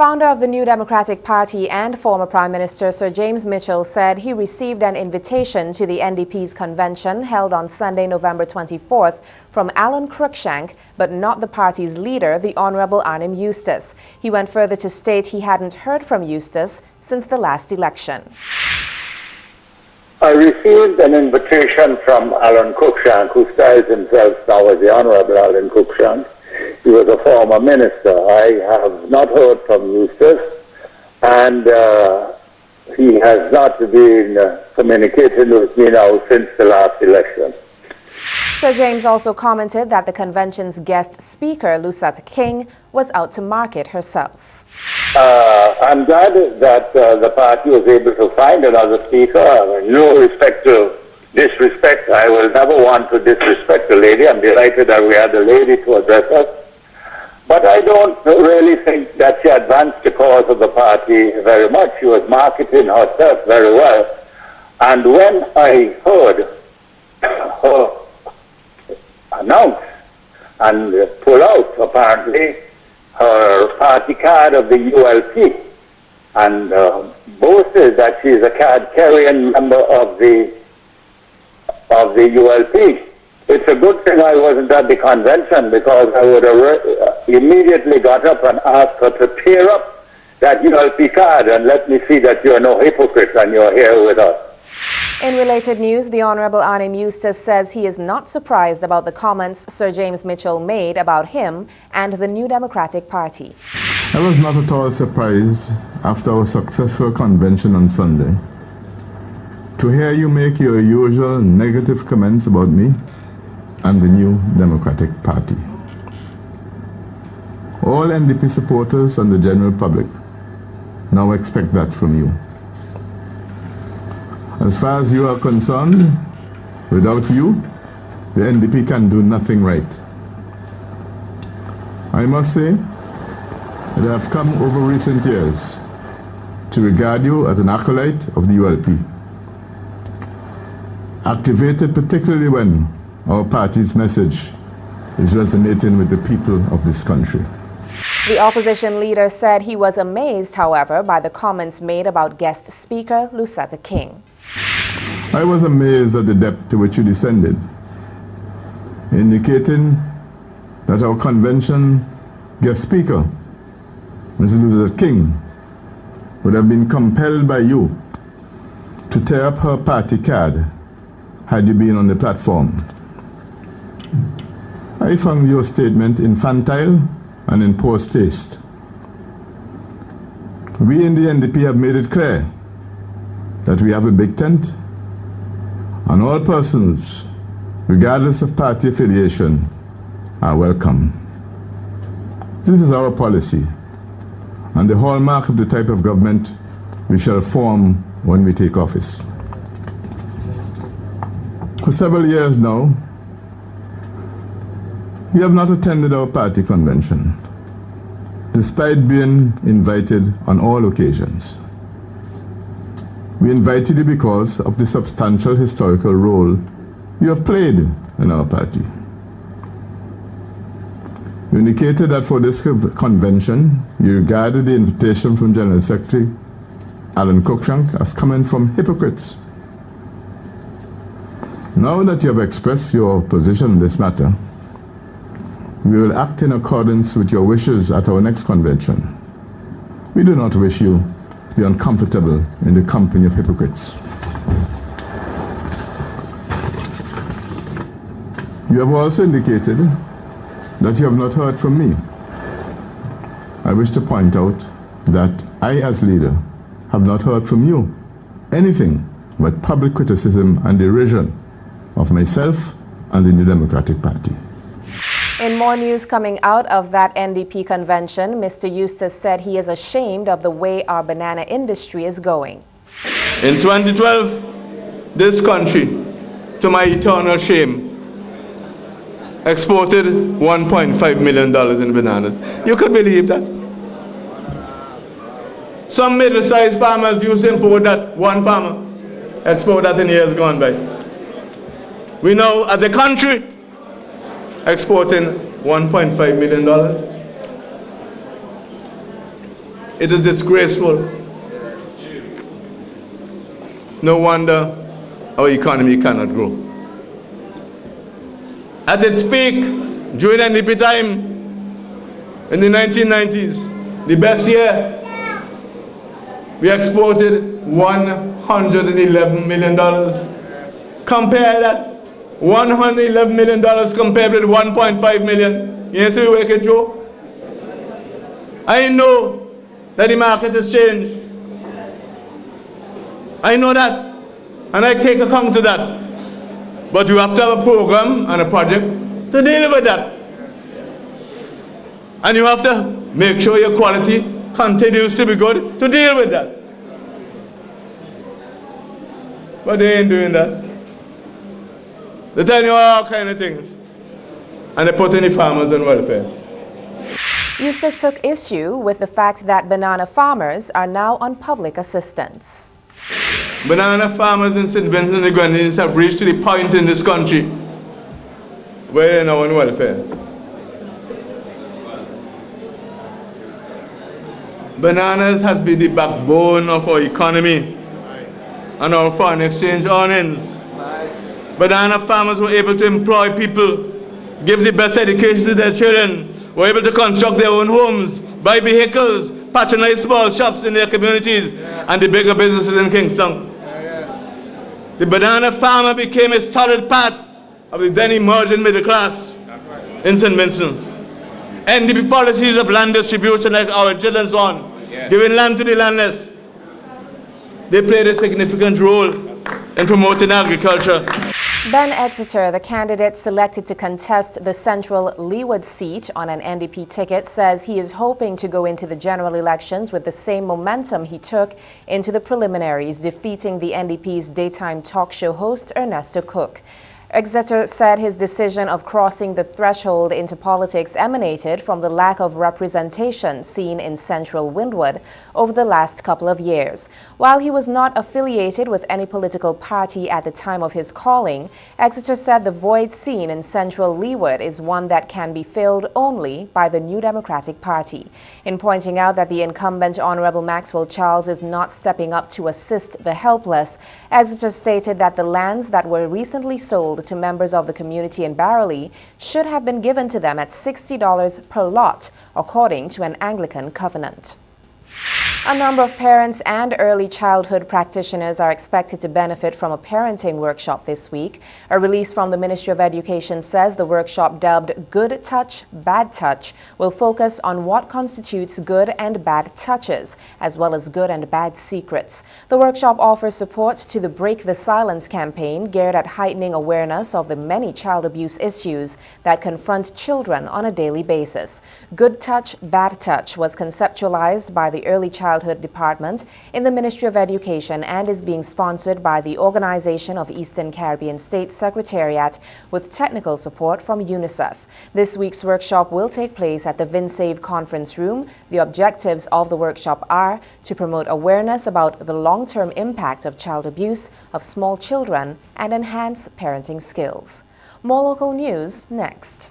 Founder of the New Democratic Party and former Prime Minister Sir James Mitchell said he received an invitation to the NDP's convention held on Sunday, November 24th from Alan Cruikshank, but not the party's leader, the Honourable Arnim Eustace. He went further to state he hadn't heard from Eustace since the last election. I received an invitation from Alan Cruikshank, who styles himself now as the Honourable Alan Cruikshank. He was a former minister. I have not heard from Eustace, and he has not been communicating with me now since the last election. Sir James also commented that the convention's guest speaker, Lusata King, was out to market herself. I'm glad that the party was able to find another speaker. No respect to disrespect. I will never want to disrespect a lady. I'm delighted that we had a lady to address us. But I don't really think that she advanced the cause of the party very much. She was marketing herself very well. And when I heard her announce and pull out, apparently, her party card of the ULP and boasted that she is a card-carrying member of the ULP. It's a good thing I wasn't at the convention, because I would have immediately got up and asked her to tear up that ULP card and let me see that you're no hypocrite and you're here with us. In related news, the Honourable Arnim Eustace says he is not surprised about the comments Sir James Mitchell made about him and the New Democratic Party. I was not at all surprised after our successful convention on Sunday to hear you make your usual negative comments about me and the New Democratic Party. All NDP supporters and the general public now expect that from you. As far as you are concerned, without you, the NDP can do nothing right. I must say that I have come over recent years to regard you as an acolyte of the ULP, activated particularly when our party's message is resonating with the people of this country. The opposition leader said he was amazed, however, by the comments made about guest speaker Lusata King. I was amazed at the depth to which you descended, indicating that our convention guest speaker, Mrs. Lusata King, would have been compelled by you to tear up her party card had you been on the platform. I found your statement infantile and in poor taste. We in the NDP have made it clear that we have a big tent, and all persons, regardless of party affiliation, are welcome. This is our policy and the hallmark of the type of government we shall form when we take office. For several years now, you have not attended our party convention, despite being invited on all occasions. We invited you because of the substantial historical role you have played in our party. You indicated that for this convention, you regarded the invitation from General Secretary Alan Cruikshank as coming from hypocrites. Now that you have expressed your position on this matter, we will act in accordance with your wishes at our next convention. We do not wish you to be uncomfortable in the company of hypocrites. You have also indicated that you have not heard from me. I wish to point out that I, as leader, have not heard from you anything but public criticism and derision of myself and the New Democratic Party. In more news coming out of that NDP convention, Mr. Eustace said he is ashamed of the way our banana industry is going. In 2012, this country, to my eternal shame, exported $1.5 million in bananas. You could believe that? Some middle-sized farmers used to import that, one farmer, export that in years gone by. We now, as a country, exporting $1.5 million. It is disgraceful. No wonder our economy cannot grow. At its peak, during NDP time, in the 1990s, the best year, we exported $111 million. Compare that, $111 million compared with 1.5 million. You see where it go? I know that the market has changed. I know that, and I take account of that. But you have to have a program and a project to deal with that. And you have to make sure your quality continues to be good to deal with that. But they ain't doing that. They tell you all kind of things. And they put any farmers on welfare. Eustace took issue with the fact that banana farmers are now on public assistance. Banana farmers in St. Vincent and the Grenadines have reached to the point in this country where they're now on welfare. Bananas has been the backbone of our economy and our foreign exchange earnings. Banana farmers were able to employ people, give the best education to their children, were able to construct their own homes, buy vehicles, patronize small shops in their communities and the bigger businesses in Kingston. The banana farmer became a solid part of the then emerging middle class in St. Vincent. NDP policies of land distribution like our children's one, giving land to the landless, they played a significant role in promoting agriculture. Ben Exeter, the candidate selected to contest the Central Leeward seat on an NDP ticket, says he is hoping to go into the general elections with the same momentum he took into the preliminaries, defeating the NDP's daytime talk show host Ernesto Cook. Exeter said his decision of crossing the threshold into politics emanated from the lack of representation seen in Central Windward over the last couple of years. While he was not affiliated with any political party at the time of his calling, Exeter said the void seen in Central Leeward is one that can be filled only by the New Democratic Party. In pointing out that the incumbent Honorable Maxwell Charles is not stepping up to assist the helpless, Exeter stated that the lands that were recently sold to members of the community in Barrowley should have been given to them at $60 per lot, according to an Anglican covenant. A number of parents and early childhood practitioners are expected to benefit from a parenting workshop this week. A release from the Ministry of Education says the workshop, dubbed Good Touch, Bad Touch, will focus on what constitutes good and bad touches, as well as good and bad secrets. The workshop offers support to the Break the Silence campaign, geared at heightening awareness of the many child abuse issues that confront children on a daily basis. Good Touch, Bad Touch was conceptualized by the Early Childhood Department in the Ministry of Education and is being sponsored by the Organization of Eastern Caribbean States Secretariat with technical support from UNICEF. This week's workshop will take place at the VinSave Conference Room. The objectives of the workshop are to promote awareness about the long-term impact of child abuse of small children and enhance parenting skills. More local news next.